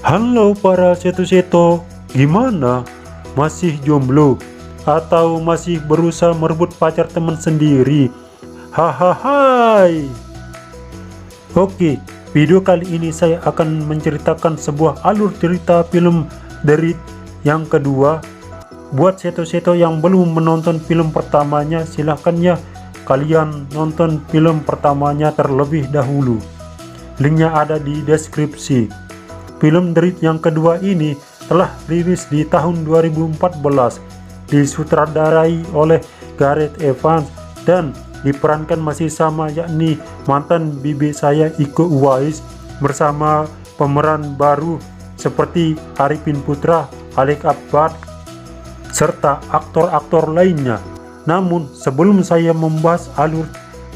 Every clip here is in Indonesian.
Halo para seto-seto, gimana? Masih jomblo? Atau masih berusaha merebut pacar teman sendiri? Hahaha. Oke, video kali ini saya akan menceritakan sebuah alur cerita film dari yang kedua. Buat seto-seto yang belum menonton film pertamanya, silahkan ya kalian nonton film pertamanya terlebih dahulu. Linknya ada di deskripsi. Film Derit yang kedua ini telah rilis di tahun 2014, disutradarai oleh Gareth Evans dan diperankan masih sama, yakni mantan bibi saya Iko Uwais, bersama pemeran baru seperti Arifin Putra, Alec Akbar, serta aktor-aktor lainnya. Namun sebelum saya membahas alur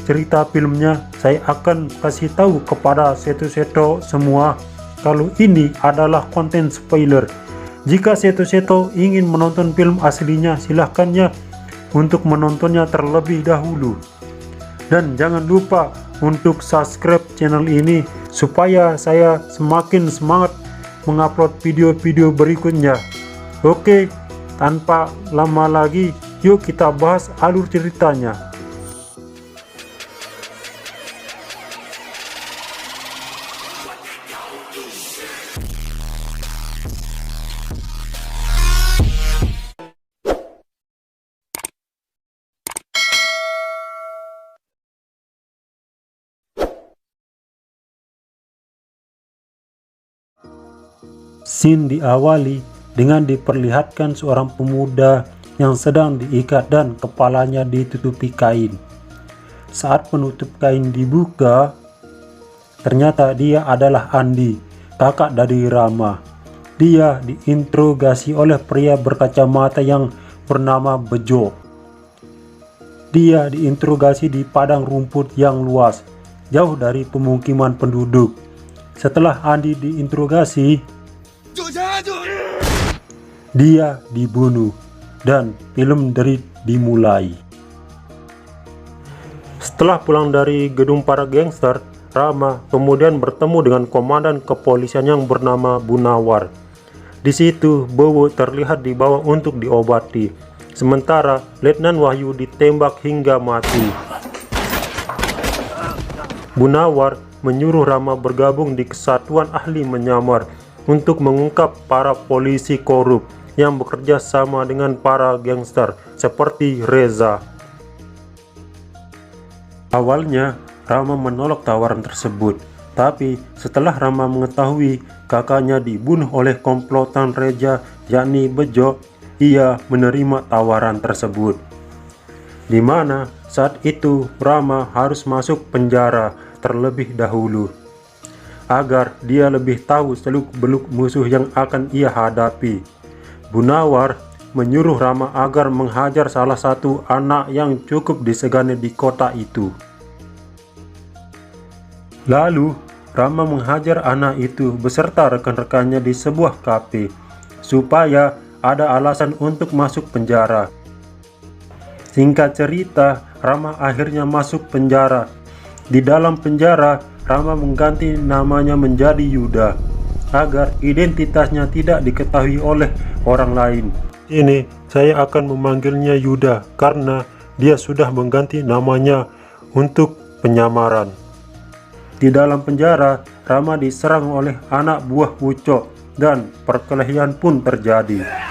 cerita filmnya, saya akan kasih tahu kepada seto-seto semua kalau ini adalah konten spoiler. Jika seto-seto ingin menonton film aslinya, silahkan ya untuk menontonnya terlebih dahulu. Dan jangan lupa untuk subscribe channel ini supaya saya semakin semangat mengupload video-video berikutnya. Oke, tanpa lama lagi, yuk kita bahas alur ceritanya. Scene diawali dengan diperlihatkan seorang pemuda yang sedang diikat dan kepalanya ditutupi kain. Saat penutup kain dibuka, ternyata dia adalah Andi, kakak dari Rama. Dia diinterogasi oleh pria berkacamata yang bernama Bejo. Dia diinterogasi di padang rumput yang luas, jauh dari pemukiman penduduk. Setelah Andi diinterogasi, dia dibunuh dan film Derit dimulai. Setelah pulang dari gedung para gangster, Rama kemudian bertemu dengan komandan kepolisian yang bernama Bunawar. Di situ Bowo terlihat dibawa untuk diobati, sementara Letnan Wahyu ditembak hingga mati. Bunawar menyuruh Rama bergabung di Kesatuan Ahli Menyamar untuk mengungkap para polisi korup yang bekerja sama dengan para gangster seperti Reza. Awalnya Rama menolak tawaran tersebut, tapi setelah Rama mengetahui kakaknya dibunuh oleh komplotan Reza yakni Bejo, ia menerima tawaran tersebut. Di mana saat itu Rama harus masuk penjara terlebih dahulu agar dia lebih tahu seluk-beluk musuh yang akan ia hadapi. Bunawar menyuruh Rama agar menghajar salah satu anak yang cukup disegani di kota itu. Lalu Rama menghajar anak itu beserta rekan-rekannya di sebuah kafe supaya ada alasan untuk masuk penjara. Singkat cerita, Rama akhirnya masuk penjara. Di dalam penjara, Rama mengganti namanya menjadi Yuda agar identitasnya tidak diketahui oleh orang lain. Ini saya akan memanggilnya Yuda karena dia sudah mengganti namanya untuk penyamaran. Di dalam penjara, Rama diserang oleh anak buah Ucok dan perkelahian pun terjadi.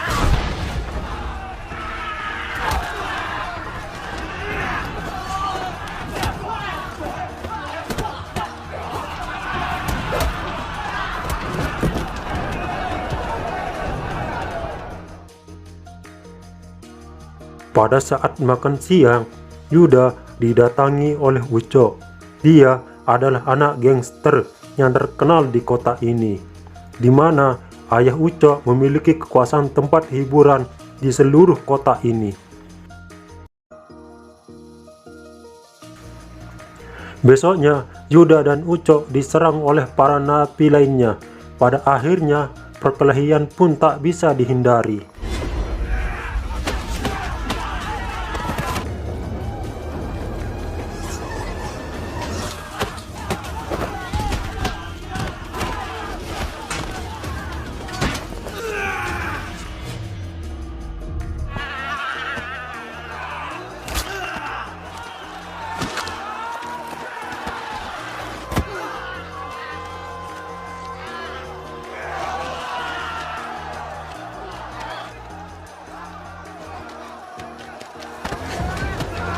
Pada saat makan siang, Yuda didatangi oleh Ucok. Dia adalah anak gangster yang terkenal di kota ini, di mana ayah Ucok memiliki kekuasaan tempat hiburan di seluruh kota ini. Besoknya, Yuda dan Ucok diserang oleh para napi lainnya. Pada akhirnya, perkelahian pun tak bisa dihindari.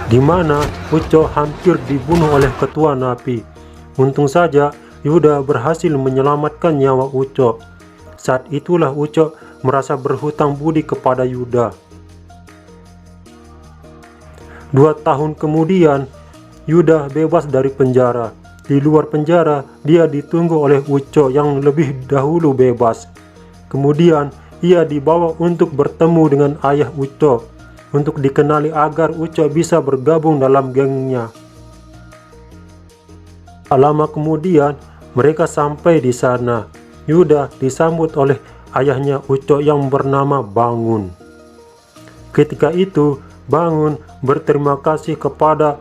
di mana Uco hampir dibunuh oleh ketua Napi. Untung saja Yuda berhasil menyelamatkan nyawa Uco. Saat itulah Uco merasa berhutang budi kepada Yuda. 2 tahun kemudian, Yuda bebas dari penjara. Di luar penjara, dia ditunggu oleh Uco yang lebih dahulu bebas. Kemudian, ia dibawa untuk bertemu dengan ayah Uco, untuk dikenali agar Uco bisa bergabung dalam gengnya. Tak lama kemudian, mereka sampai di sana. Yuda disambut oleh ayahnya Uco yang bernama Bangun. Ketika itu, Bangun berterima kasih kepada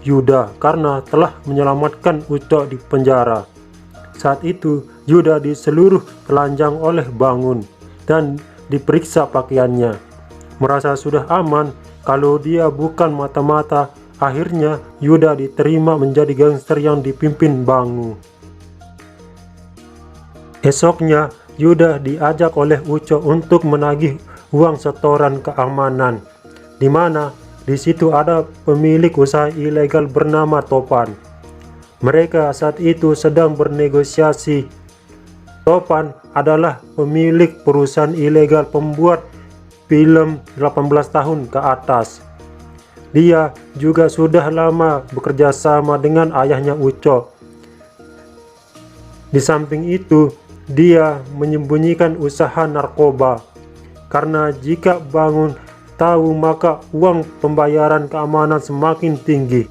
Yuda karena telah menyelamatkan Uco di penjara. Saat itu, Yuda di seluruh telanjang oleh Bangun dan diperiksa pakaiannya. Merasa sudah aman kalau dia bukan mata-mata, akhirnya Yuda diterima menjadi gangster yang dipimpin Bangun. Esoknya, Yuda diajak oleh Uco untuk menagih uang setoran keamanan, di mana di situ ada pemilik usaha ilegal bernama Topan. Mereka saat itu sedang bernegosiasi. Topan adalah pemilik perusahaan ilegal pembuat film 18 tahun ke atas. Dia juga sudah lama bekerja sama dengan ayahnya Uco. Di samping itu, dia menyembunyikan usaha narkoba. Karena jika Bangun tahu, maka uang pembayaran keamanan semakin tinggi.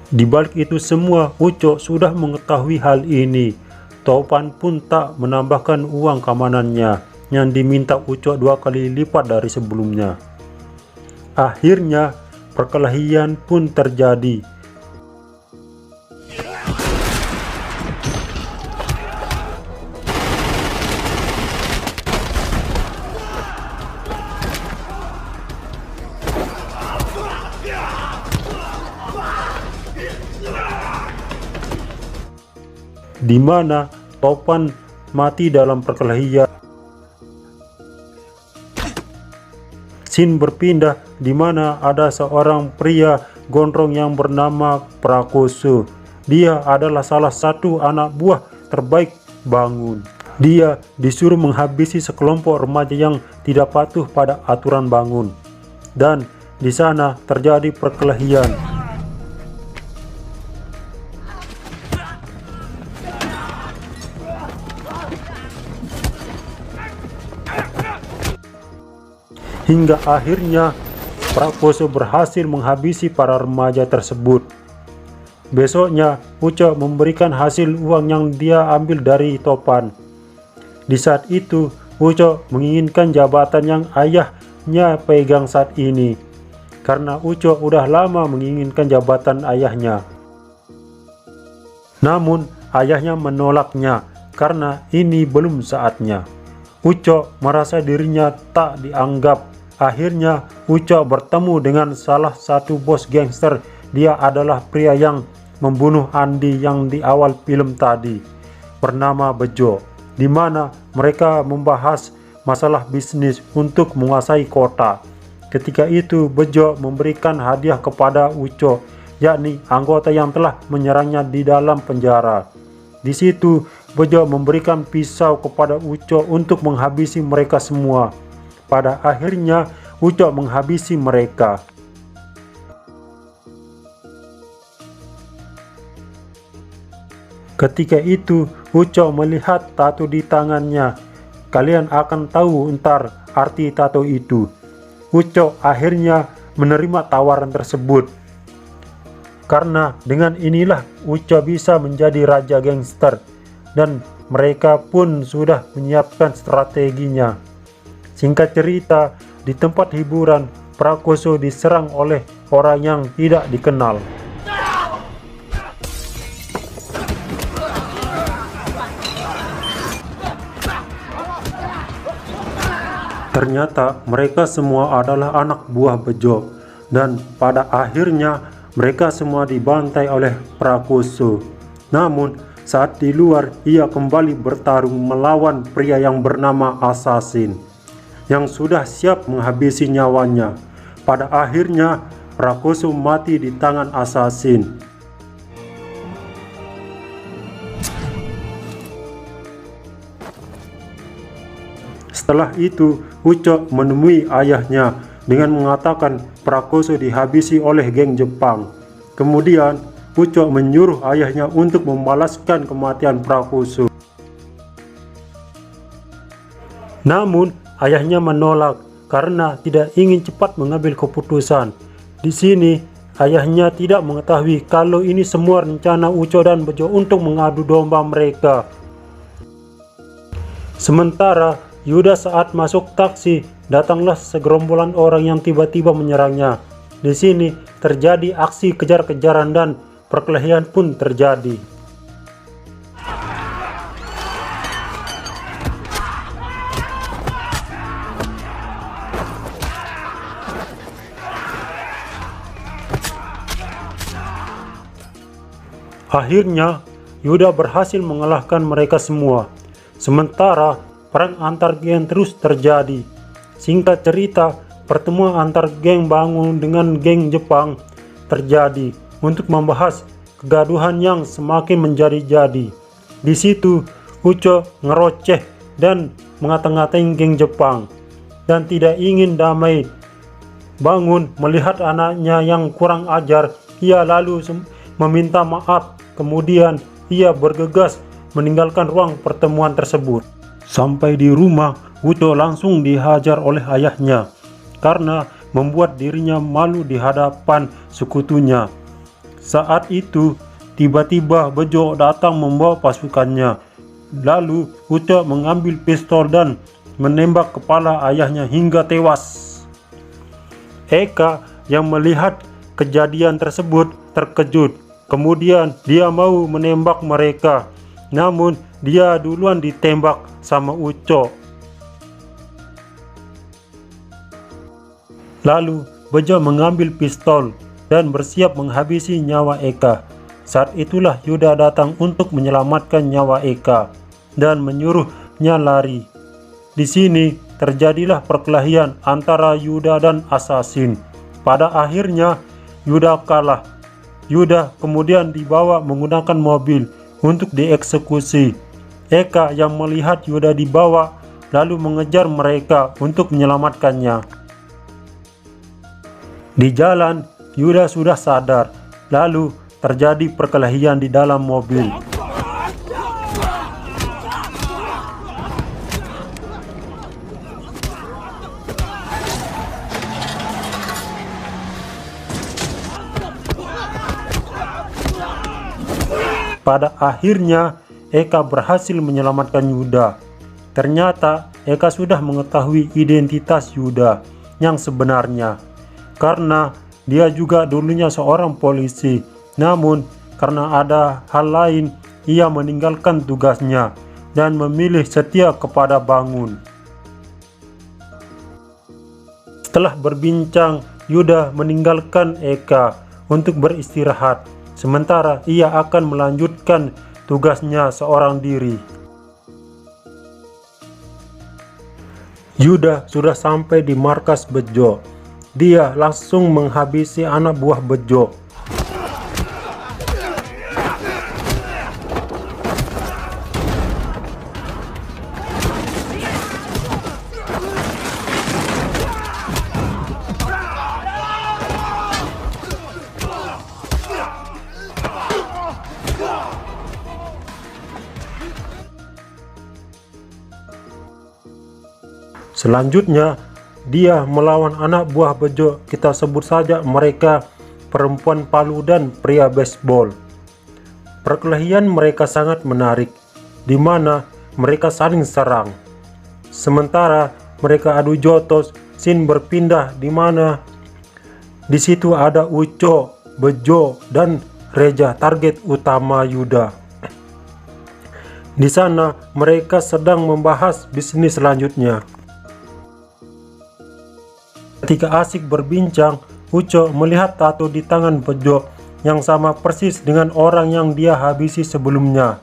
Di balik itu semua, Uco sudah mengetahui hal ini. Topan pun tak menambahkan uang keamanannya yang diminta Uco 2 kali lipat dari sebelumnya. Akhirnya, perkelahian pun terjadi. Di mana Topan mati dalam perkelahian. Scene berpindah di mana ada seorang pria gondrong yang bernama Prakoso. Dia adalah salah satu anak buah terbaik Bangun. Dia disuruh menghabisi sekelompok remaja yang tidak patuh pada aturan Bangun. Dan di sana terjadi perkelahian. Hingga akhirnya Prakoso berhasil menghabisi para remaja tersebut. Besoknya, Uco memberikan hasil uang yang dia ambil dari Topan. Di saat itu, Uco menginginkan jabatan yang ayahnya pegang saat ini. Karena Uco udah lama menginginkan jabatan ayahnya. Namun, ayahnya menolaknya karena ini belum saatnya. Uco merasa dirinya tak dianggap. Akhirnya Uco bertemu dengan salah satu bos gangster. Dia adalah pria yang membunuh Andi yang di awal film tadi, bernama Bejo, di mana mereka membahas masalah bisnis untuk menguasai kota. Ketika itu Bejo memberikan hadiah kepada Uco, yakni anggota yang telah menyerangnya di dalam penjara. Di situ Bejo memberikan pisau kepada Uco untuk menghabisi mereka semua. Pada akhirnya Uco menghabisi mereka. Ketika itu Uco melihat tato di tangannya. Kalian akan tahu ntar arti tato itu. Uco akhirnya menerima tawaran tersebut. Karena dengan inilah Uco bisa menjadi raja gangster. Dan mereka pun sudah menyiapkan strateginya. Singkat cerita, di tempat hiburan, Prakoso diserang oleh orang yang tidak dikenal. Ternyata mereka semua adalah anak buah Bejo, dan pada akhirnya mereka semua dibantai oleh Prakoso. Namun saat di luar, ia kembali bertarung melawan pria yang bernama Assassin. yang sudah siap menghabisi nyawanya. Pada akhirnya Prakoso mati di tangan asasin. Setelah itu, Ucok menemui ayahnya dengan mengatakan Prakoso dihabisi oleh geng Jepang. Kemudian, Ucok menyuruh ayahnya untuk membalaskan kematian Prakoso. Namun, ayahnya menolak karena tidak ingin cepat mengambil keputusan. Di sini, ayahnya tidak mengetahui kalau ini semua rencana Ucok dan Bejo untuk mengadu domba mereka. Sementara Yuda saat masuk taksi, datanglah segerombolan orang yang tiba-tiba menyerangnya. Di sini terjadi aksi kejar-kejaran dan perkelahian pun terjadi. Akhirnya, Yuda berhasil mengalahkan mereka semua. Sementara perang antar geng terus terjadi. Singkat cerita, pertemuan antar geng Bangun dengan geng Jepang terjadi untuk membahas kegaduhan yang semakin menjadi-jadi. Di situ, Ucok ngeroceh dan ngata-ngatain geng Jepang dan tidak ingin damai. Bangun melihat anaknya yang kurang ajar, ia lalu meminta maaf. Kemudian ia bergegas meninggalkan ruang pertemuan tersebut. Sampai di rumah, Ucok langsung dihajar oleh ayahnya karena membuat dirinya malu di hadapan sekutunya. Saat itu, tiba-tiba Bejo datang membawa pasukannya. Lalu Ucok mengambil pistol dan menembak kepala ayahnya hingga tewas. Eka yang melihat kejadian tersebut terkejut. Kemudian dia mau menembak mereka, namun dia duluan ditembak sama Ucok. Lalu Bejo mengambil pistol dan bersiap menghabisi nyawa Eka. Saat itulah Yuda datang untuk menyelamatkan nyawa Eka dan menyuruhnya lari. Di sini terjadilah perkelahian antara Yuda dan asasin. Pada akhirnya Yuda kalah. Yuda kemudian dibawa menggunakan mobil untuk dieksekusi. Eka yang melihat Yuda dibawa lalu mengejar mereka untuk menyelamatkannya. Di jalan, Yuda sudah sadar. Lalu terjadi perkelahian di dalam mobil. Pada akhirnya, Eka berhasil menyelamatkan Yuda. Ternyata Eka sudah mengetahui identitas Yuda yang sebenarnya, karena dia juga dulunya seorang polisi. Namun, karena ada hal lain, ia meninggalkan tugasnya dan memilih setia kepada Bangun. Setelah berbincang, Yuda meninggalkan Eka untuk beristirahat. Sementara ia akan melanjutkan tugasnya seorang diri. Yuda sudah sampai di markas Bejo. Dia langsung menghabisi anak buah Bejo. Selanjutnya, dia melawan anak buah Bejo. Kita sebut saja mereka perempuan Palu dan pria baseball. Perkelahian mereka sangat menarik, di mana mereka saling serang. Sementara mereka adu jotos, scene berpindah di mana di situ ada Ucok, Bejo, dan Reja, target utama Yuda. Di sana mereka sedang membahas bisnis selanjutnya. Ketika asik berbincang, Ucok melihat tato di tangan Bejo yang sama persis dengan orang yang dia habisi sebelumnya.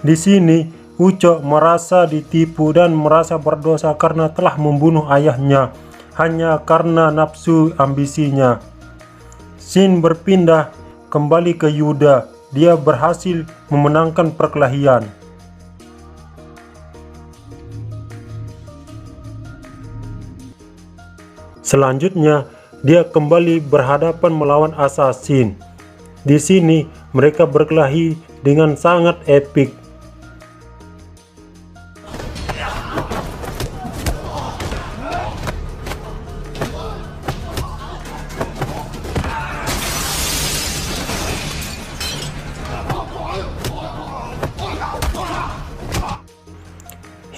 Di sini, Uco merasa ditipu dan merasa berdosa karena telah membunuh ayahnya hanya karena nafsu ambisinya. Shin berpindah kembali ke Yuda. Dia berhasil memenangkan perkelahian. Selanjutnya, dia kembali berhadapan melawan assassin. Di sini mereka berkelahi dengan sangat epik.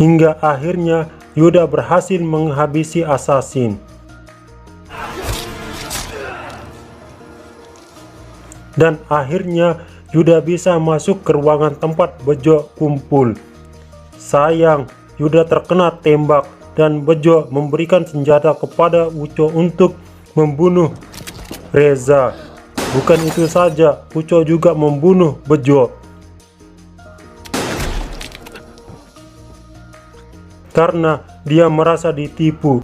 Hingga akhirnya Yuda berhasil menghabisi assassin. Dan akhirnya Yuda bisa masuk ke ruangan tempat Bejo kumpul. Sayang, Yuda terkena tembak dan Bejo memberikan senjata kepada Uco untuk membunuh Reza. Bukan itu saja, Uco juga membunuh Bejo karena dia merasa ditipu.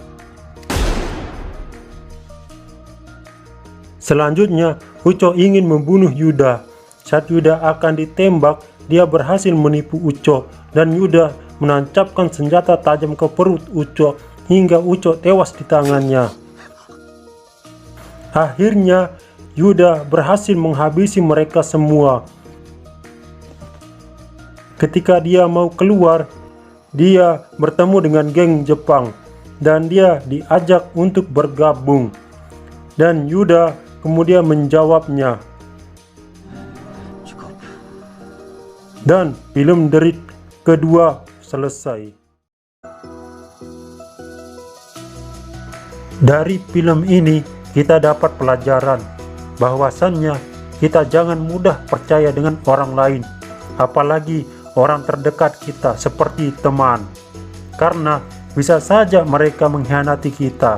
Selanjutnya, Uco ingin membunuh Yuda. Saat Yuda akan ditembak, dia berhasil menipu Uco dan Yuda menancapkan senjata tajam ke perut Uco hingga Uco tewas di tangannya. Akhirnya, Yuda berhasil menghabisi mereka semua. Ketika dia mau keluar, dia bertemu dengan geng Jepang dan dia diajak untuk bergabung. Dan Yuda kemudian menjawabnya. Dan film The Raid kedua selesai. Dari film ini kita dapat pelajaran bahwasannya kita jangan mudah percaya dengan orang lain, apalagi orang terdekat kita seperti teman, karena bisa saja mereka mengkhianati kita,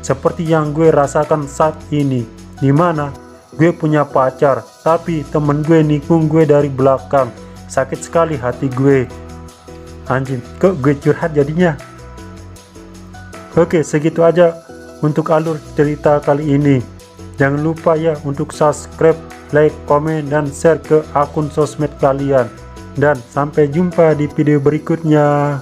seperti yang gue rasakan saat ini, dimana gue punya pacar tapi temen gue nikung gue dari belakang. Sakit sekali hati gue. Anjing, kok gue curhat jadinya. Oke, segitu aja untuk alur cerita kali ini. Jangan lupa ya untuk subscribe, like, komen, dan share ke akun sosmed kalian. Dan sampai jumpa di video berikutnya.